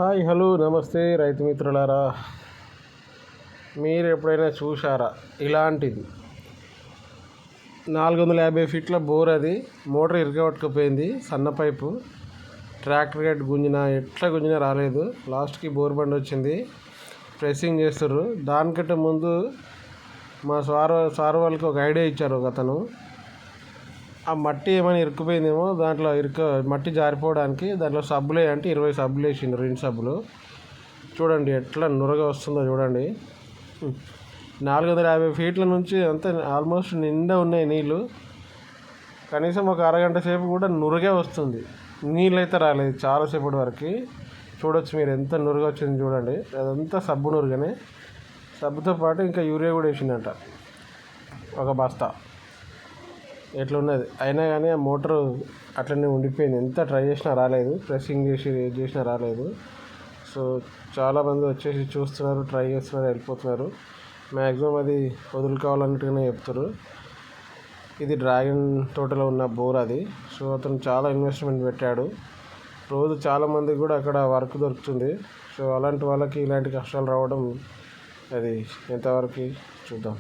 Hi hello నమస్తే రైతు మిత్రులారా, మీరు ఎప్పుడైనా చూసారా ఇలాంటిది? 450 ఫీట్ల బోర్, అది మోటార్ ఇరగబట్టుకుపోయింది. సన్న పైపు ట్రాక్టర్ గేట్ గుంజినా ఎట్లా గుంజినా రాలేదు. లాస్ట్కి బోర్ బండి వచ్చింది, ప్రెస్సింగ్ చేస్తుర్రు. దానికంటే ముందు మా సార్ వాళ్ళకి ఒక ఐడియా ఇచ్చారు. ఒక అతను ఆ మట్టి ఏమైనా ఇరుక్కుపోయిందేమో, దాంట్లో మట్టి జారిపోవడానికి దాంట్లో సబ్బులు అంటే 20 సబ్బులు వేసిండు, 2 సబ్బులు. చూడండి ఎట్లా నురగ వస్తుందో చూడండి. 450 ఫీట్ల నుంచి అంతా ఆల్మోస్ట్ నిండా ఉన్నాయి నీళ్ళు. కనీసం ఒక అరగంట సేపు కూడా నురగే వస్తుంది, నీళ్ళు అయితే రాలేదు చాలాసేపటి వరకు. చూడొచ్చు మీరు ఎంత నురగ వచ్చింది చూడండి. అదంతా సబ్బు నురగనే. సబ్బుతో పాటు ఇంకా యూరియా కూడా వేసిందంట, ఒక బస్తా. ఎట్లున్నది అయినా కానీ ఆ మోటారు అట్లనే ఉండిపోయింది. ఎంత ట్రై చేసినా రాలేదు, ప్రెస్సింగ్ చేసినా రాలేదు. సో చాలామంది వచ్చేసి చూస్తున్నారు, ట్రై చేస్తున్నారు, వెళ్ళిపోతున్నారు. మ్యాక్సిమం అది వదులుకోవాలన్నట్టుగానే చెప్తారు. ఇది డ్రాగన్ తోటలో ఉన్న బోర్ అది. సో అతను చాలా ఇన్వెస్ట్మెంట్ పెట్టాడు. రోజు చాలామందికి కూడా అక్కడ వర్క్ దొరుకుతుంది. సో అలాంటి వాళ్ళకి ఇలాంటి కష్టాలు రావడం అది ఎంతవరకు చూద్దాం.